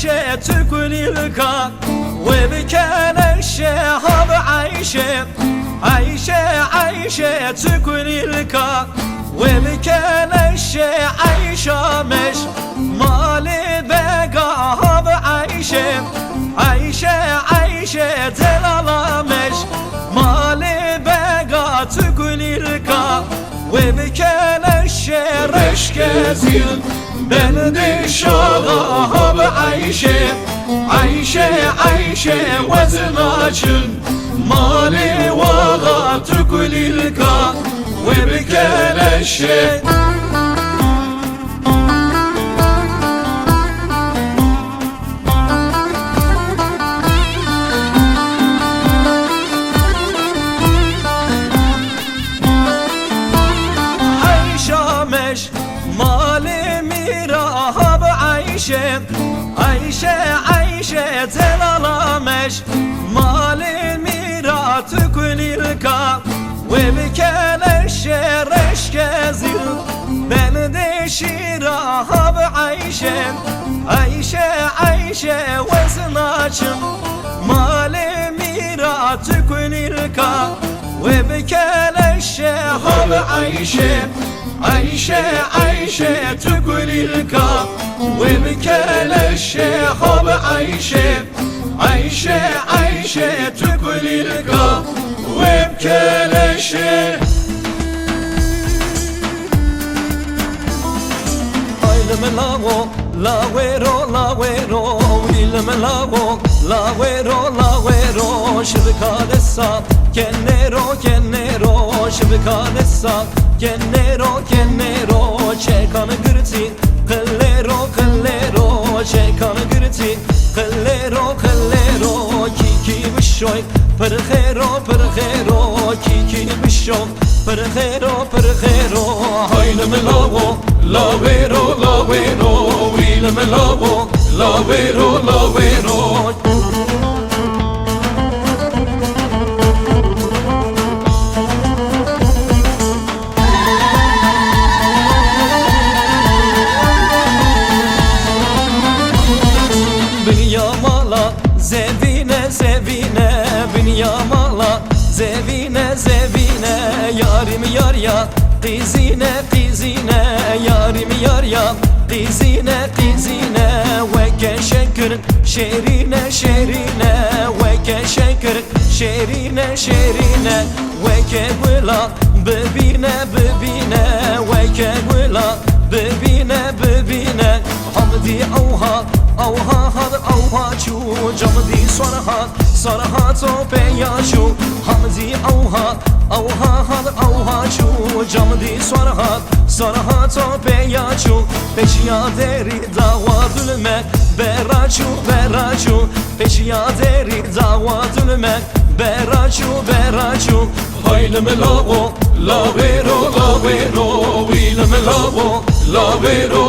عيشة تكون الكا وبكان الشهاب عيشة عيشة تكون الكا وبكان عيشة مش مالي بقى هاب عيشة دلالا مش مالي بقى تكون الكا وبكان رشك زين بلدي شغاها بعيشة عيشة وزناجن مالي وغا تقول الكا وبكان الشيء مالي ميراها بعيشة عيشة دلالا مش مالي ميرا تكون الكا وبكان الشرش كزير بلدي شيراها بعيشة عيشة وزناجم مالي ميرا تكون الكا وبكان الشهاب عيشة تقول الكا وبكال الشيخ عيشة تقول الكا وبكال الشيخ la güero ilme la güero şibkanessa kennero şibkanessa kennero çekanı gırti kallero çekanı gırti kallero kiki bişoy perxero kiki bişoy perxero haylem la güero ilme la güero Binyamala zevine binyamala zevine yarim yar ya qizine yarim yar ya qizine ve keşekür şerine ve keşekür şerine ve kebula bebine ve kebula bebine hamdi اوها چو جمدی سرها تو پیاشو همدی اوها چو جمدی سرها تو پیاشو پیشیا دری دعوا دلمک براچو پیشیا دری دعوا دلمک براچو haylem la vero ilme la vero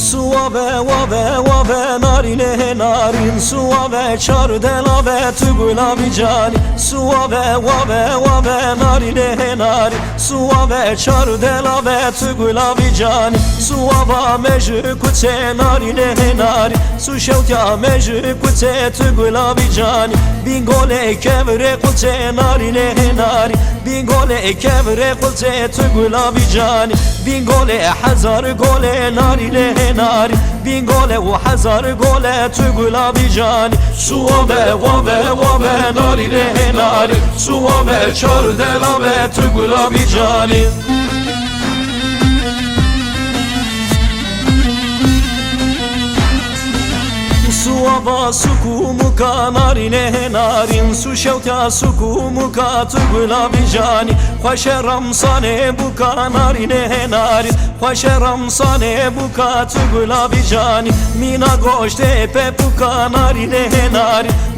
Suave narin suave çardela ve tügula vicani suave narin suave çardela ve tügula vicani suava mejü kuce narin su şevka mejü kuce tügula vicani bingole kevre kuce narin bingole kevre kuce tügula vicani bingole hazar gole narin bin gole ve hazar gole tügula bicani suave nari suave çardela ve tügula bicani suava sukumuka narin su şevka sukumuka tügula bicani Xoşeram sane buka narin Xoşeram sane buka tügula bicani Mina goşte pe buka narin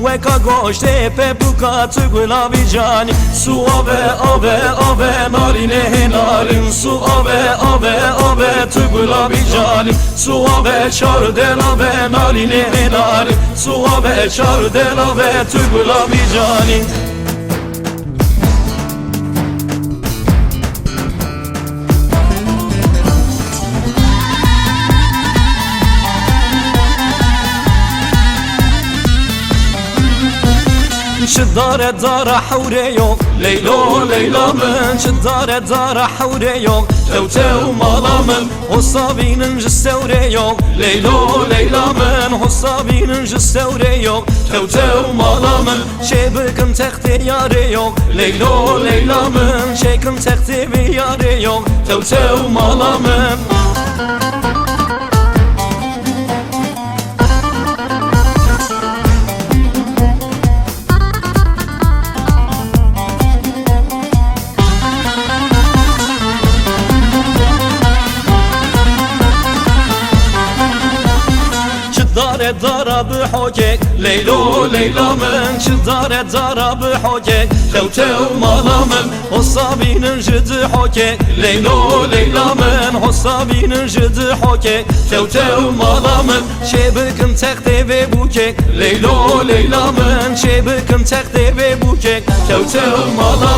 Veka goşte pe buka tügula bicani Suave narin Suave tügula bicani Suave çardela ve narin Suave çardela ve tügula bicani شدار دار حوريو ليلو ليلى من شدار دار حوريو توتو مالا من حصابين جستوريو ليلو ليلى من حصابين جستوريو توتو مالا من شبكم تختي ياريو ليلو ليلى من شيكم تختي بياريو توتو مالا من شدار دارا بحوكك ليلو ليلى من شدار دارا بحوكك توتو مالا من حصابين جد حوكك ليلو ليلى من حصابين جد حوكك توتو مالا من شبكم تختي ببوكك ليلو ليلى من شبكم تختي ببوكك توتو مالا